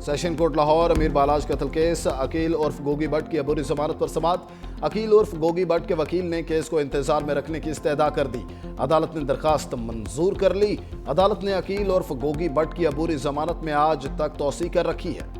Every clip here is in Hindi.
सेशन कोर्ट लाहौर अमीर बालाज कत्ल केस, अकील उर्फ गोगी भट्ट की अबूरी जमानत पर समाअत। अकील उर्फ गोगी भट्ट के वकील ने केस को इंतजार में रखने की इस्तेदा कर दी। अदालत ने दरखास्त मंजूर कर ली। अदालत ने अकील उर्फ गोगी भट्ट की अबूरी जमानत में आज तक तौसी कर रखी है।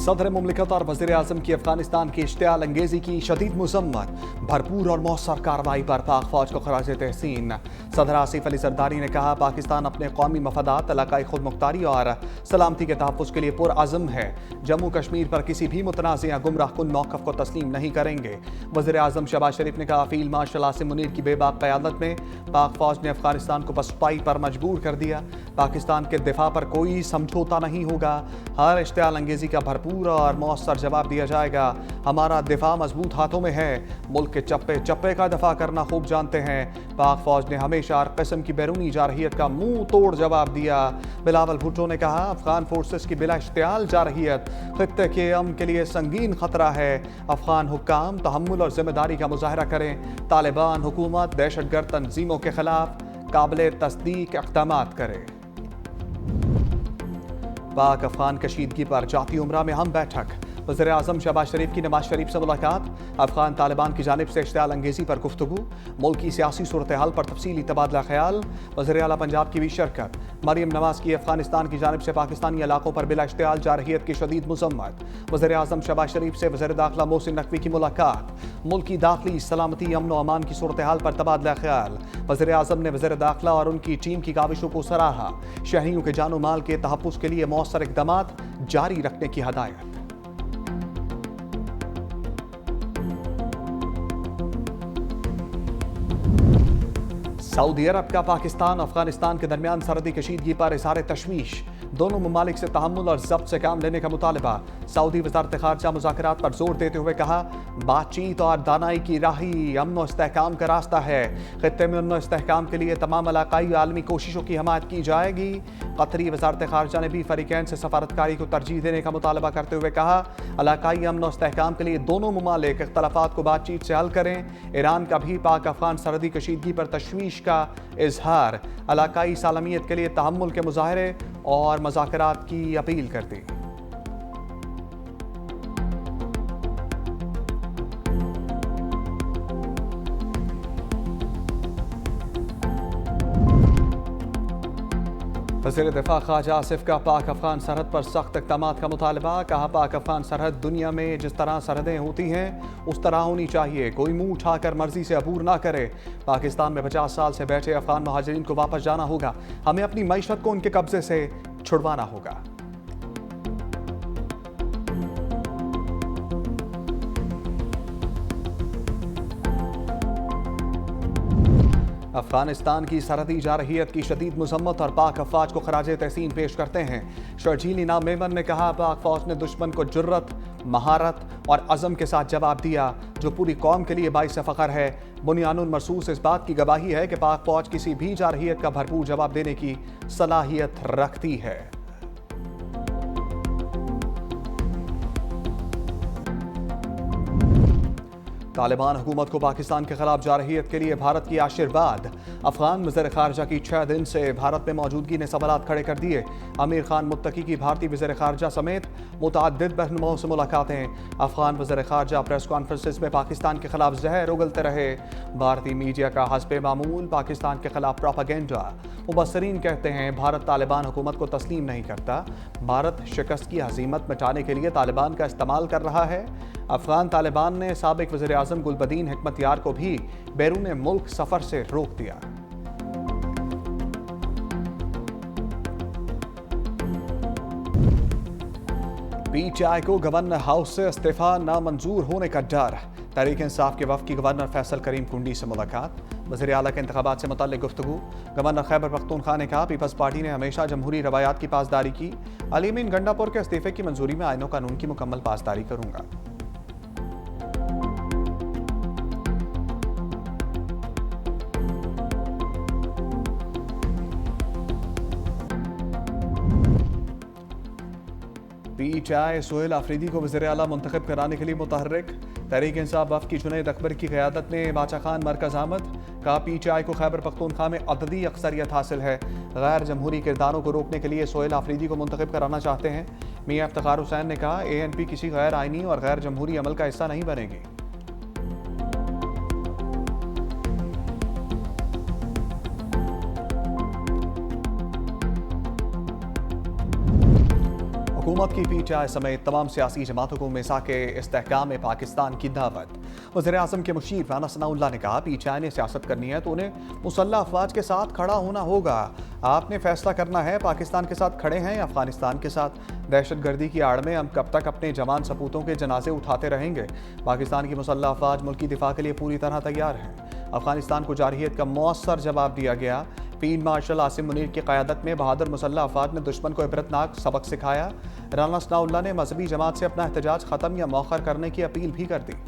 सदर मुमलिकत और वज़ीर आज़म की अफगानिस्तान की इश्तियाल अंगेजी की शदीद मज़म्मत। भरपूर और मौसर कार्रवाई पर पाक फौज को खराज तहसीन। सदर आसिफ अली जरदारी ने कहा, पाकिस्तान अपने कौमी मफादात, इलाकाई खुद मुख्तारी और सलामती के तहफ़्फ़ुज़ के लिए पुरअज़म है। जम्मू कश्मीर पर किसी भी मुतनाज़ या गुमराहकुन मौक़िफ़ को तस्लीम नहीं करेंगे। वज़ीर आज़म शहबाज शरीफ ने कहा, फील्ड मार्शल आसिम मुनीर की बेबाक क़यादत में पाक फौज ने अफगानिस्तान को पसपाई पर मजबूर कर दिया। पाकिस्तान के दिफा पर कोई समझौता नहीं होगा। हर इश्तियाल अंगेजी का भरपूर और मौसर जवाब दिया जाएगा। हमारा दिफा मजबूत हाथों में है। मुल्क के चप्पे चप्पे का दफा करना खूब जानते हैं। पाक फौज ने हमेशा हर किस्म की बैरूनी जारहियत का मुंह तोड़ जवाब दिया। बिलावल भुट्टो ने कहा, अफगान फोर्सेस की बिला इश्तियाल जारहियत खित्ते के अमन के लिए संगीन खतरा है। अफगान हुक्काम तहम्मुल और जिम्मेदारी का मुजाहरा करें। तालिबान हुकूमत दहशतगर्द तंजीमों के खिलाफ काबिल तस्दीक इक़दामात करे। पाक अफगान कशीदगी पर जाती उमरा में हम बैठक। वज़ीर आज़म शहबाज शरीफ की नवाज शरीफ से मुलाकात। अफगान तालिबान की जानिब से इश्तियाल अंगेजी पर गुफ्तगू। मुल्क की सियासी सूरत हाल पर तफसीली तबादला ख्याल। वज़ीर आला पंजाब की भी शिरकत। मरीम नवाज की अफगानिस्तान की जानिब से पाकिस्तानी इलाकों पर बिला इश्तियाल जारहियत की शदीद मज़म्मत। वज़ीर आज़म शहबाज शरीफ से वज़ीर दाखिला मोहसिन नकवी की मुलाकात। मुल्क की दाखिली सलामती अमन व अमान की सूरत हाल पर तबादला ख्याल। वज़ीर आज़म ने वज़ीर दाखिला और उनकी टीम की काविशों को सराहा। शहरियों के जानो माल के तहफ़्फ़ुज़ के लिए मौसर इक़दामात जारी रखने की हदायत। सऊदी अरब का पाकिस्तान अफगानिस्तान के दरमियान सरहदी कशीदगी पर इज़हार तशवीश। दोनों ममालिक से तहम्मुल और ज़ब्त से काम लेने का मुतालबा। सऊदी वज़ारत ख़ारजा मुज़ाकरात पर जोर देते हुए कहा, बातचीत और दानाई की राह ही अमन व इस्तेहकाम का रास्ता है। खित्ते में अमन व इस्तेहकाम के लिए तमाम इलाकाई व आलमी कोशिशों की हमायत की जाएगी। कतरी वज़ारत ख़ारजा ने भी फ़रीक़ैन से सफारतकारी को तरजीह देने का मुतालबा करते हुए कहा, इलाकाई अमन व इस्तेहकाम के लिए दोनों ममालिक इख्तलाफात को बातचीत से हल करें। ईरान का भी पाक अफगान सरहदी कशीदगी पर तशवीश का इजहार। इलाकाई सालमियत के लिए तहम्मुल के मुजाहरे और मुज़ाकरात की अपील कर दी। वज़ीर दिफा ख्वाजा आसिफ का पाक अफगान सरहद पर सख्त इक़दामात का मुतालबा। कहा, पाक अफगान सरहद दुनिया में जिस तरह सरहदें होती हैं उस तरह होनी चाहिए। कोई मुंह उठाकर मर्जी से अबूर ना करे। पाकिस्तान में 50 साल से बैठे अफगान महाजिरीन को वापस जाना होगा। हमें अपनी मईशत को उनके कब्जे से छुड़वाना होगा। अफगानिस्तान की सरहदी जारहियत की शदीद मज़म्मत और पाक अफवाज को खराज तहसीन पेश करते हैं। शर्जील इनाम मेमन ने कहा, पाक फौज ने दुश्मन को जुर्रत, महारत और अज़म के साथ जवाब दिया, जो पूरी कौम के लिए बाइस फ़ख्र है। बुनियानुल मरसूस इस बात की गवाही है कि पाक फौज किसी भी जारहियत का भरपूर जवाब देने की सलाहियत रखती है। तालिबान हुकूमत को पाकिस्तान के खिलाफ जारहियत के लिए भारत की आशीर्वाद। अफगान वज़ीर ख़ारजा की 6 दिन से भारत में मौजूदगी ने सवालात खड़े कर दिए। आमिर खान मुत्तकी की भारतीय वज़ीर ख़ारजा समेत मुतअद्दिद रहनुमाओं से मुलाकातें। अफगान वज़ीर ख़ारजा प्रेस कॉन्फ्रेंसेस में पाकिस्तान के खिलाफ जहर उगलते रहे। भारतीय मीडिया का हस्बे मामूल पाकिस्तान के खिलाफ प्रोपेगेंडा। मुबस्सरीन कहते हैं, भारत तालिबान हुकूमत को तस्लीम नहीं करता। भारत शिकस्त की हज़ीमत मिटाने के लिए तालिबान का इस्तेमाल कर रहा है। अफगान तालिबान ने साबिक वज़ीर आज़म गुलबदीन हिकमतयार को भी बैरून मुल्क सफ़र से रोक दिया। पीटीआई को गवर्नर हाउस से इस्तीफा नामंजूर होने का डर। तहरीक इंसाफ के वफ़द की गवर्नर फैसल करीम कुंडी से मुलाकात। वज़ीर आला के इंतखाबात से मुतल्लिक़ गुफ्तगू। गवर्नर खैबर पख्तूनख्वा ने कहा, पीपल्स पार्टी ने हमेशा जमहूरी रवायात की पासदारी की। अली मीन गंडापुर के इस्तीफे की मंजूरी में आईन व कानून की मुकम्मल पासदारी करूंगा। पीटीआई सोहेल आफरीदी को वज़ीर आला मुंतखब कराने के लिए मुतहर्रिक। तहरीक इंसाफ वफ़द की जुनैद अकबर की क़यादत में बाचा खान मरकज़ आमद। कहा PTI को खैबर पख्तूनख्वा में अददी अक्सरियत हासिल है। गैर जमहूरी किरदारों को रोकने के लिए सोहेल आफरीदी को मुंतखब कराना चाहते हैं। मियां इफ्तिखार हुसैन ने कहा ANP किसी गैर आइनी और गैर जमहूरी अमल का हिस्सा नहीं बनेगी। हुकूमत की PTI समेत तमाम सियासी जमातों को मिसा के इस्तेहकाम पाकिस्तान की दावत। वज़ीर-ए-आज़म के मुशीर राना सनाउल्लाह ने कहा PTI ने सियासत करनी है तो उन्हें मुसल्लह अफवाज के साथ खड़ा होना होगा। आपने फैसला करना है पाकिस्तान के साथ खड़े हैं या अफगानिस्तान के साथ। दहशतगर्दी की आड़ में हम कब तक अपने जवान सपूतों के जनाजे उठाते रहेंगे। पाकिस्तान की मुसल्लह अफवाज मुल्की दिफा के लिए पूरी तरह तैयार है। अफगानिस्तान को जारहियत का मौसर जवाब दिया गया। फील्ड मार्शल आसिम मुनीर की क़यादत में बहादुर मुसल्लह अफवाज ने दुश्मन को इबरतनाक सबक सिखाया। राना सनाउल्लाह ने मजहबी जमात से अपना एहतजाज ख़त्म या मौखर करने की अपील भी कर दी।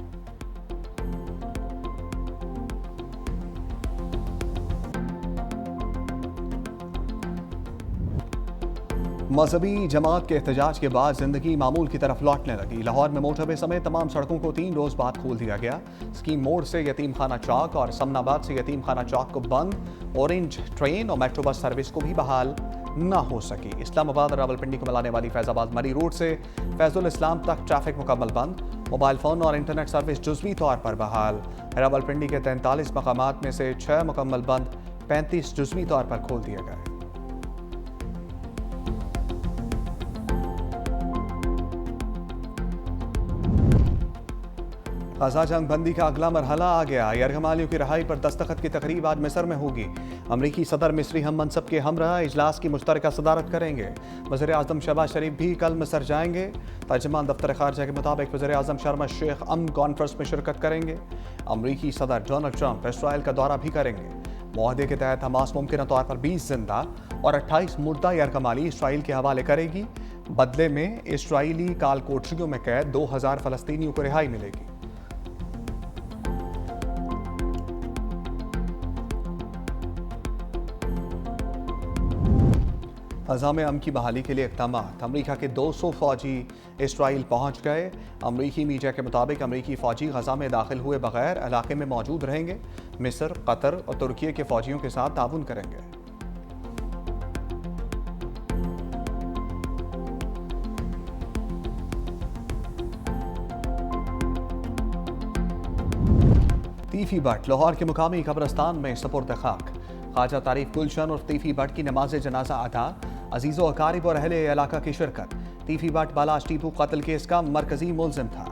मजहबी जमात के एहतजाज के बाद जिंदगी मामूल की तरफ लौटने लगी। लाहौर में मोटरवे समेत तमाम सड़कों को 3 रोज बाद खोल दिया गया। स्कीम मोड़ से यतीम खाना चौक और समनाबाद से यतीम खाना चौक को बंद। ऑरेंज ट्रेन और मेट्रो बस सर्विस को भी बहाल न हो सकी। इस्लामाबाद और रावलपिंडी को मिलाने वाली फैजाबाद मरी रोड से फैजुल इस्लाम तक ट्रैफिक मुकम्मल बंद। मोबाइल फ़ोन और इंटरनेट सर्विस जुज़वी तौर पर बहाल। रावलपिंडी के 43 मकामात में से 6 मुकम्मल बंद, 35 जुज़वी तौर पर खोल दिए गए। ग़ज़ा जंग बंदी का अगला मरहला आ गया। यरगमालियों की रहाई पर दस्तखत की तकरीब आज मिस्र में होगी। अमरीकी सदर मिस्री हम मनसब के हमरा इजलास की मुश्तरका सदारत करेंगे। वज़ीर-ए-आज़म शहबाज शरीफ भी कल मिस्र जाएंगे। तर्जुमान दफ्तर ख़ारजा के मुताबिक वज़ीर-ए-आज़म शर्म शेख अमन कॉन्फ्रेंस में शिरकत करेंगे। अमरीकी सदर डोनाल्ड ट्रंप इसराइल का दौरा भी करेंगे। मुआहदे के तहत हमास मुमकिन तौर पर 20 जिंदा और 28 मुर्दा यरगमाली इसराइल के हवाले करेगी। बदले में इसराइली काल कोठरियों में कैद 2000 फ़लस्तीनियों को रिहाई मिलेगी। ग़ज़ा में अमन की बहाली के लिए इक़दाम। अमरीका के 200 फ़ौजी इसराइल पहुँच गए। अमरीकी मीडिया के मुताबिक अमरीकी फ़ौजी ग़ज़ा में दाखिल हुए बगैर इलाके में मौजूद रहेंगे। मिस्र, कतर और तुर्की के फ़ौजियों के साथ ताउन करेंगे। तीफी भट्ट लाहौर के मुकामी कब्रस्तान में सपुर्द खाक। ख्वाजा तारीफ गुलशन और तीफी भट्ट की नमाज जनाजा अदा। अजीज़ो अकारिब और अहले इलाका की शिरकत। तीफी भट्ट बालाश टीपू कत्ल केस का मरकजी मुलजिम था।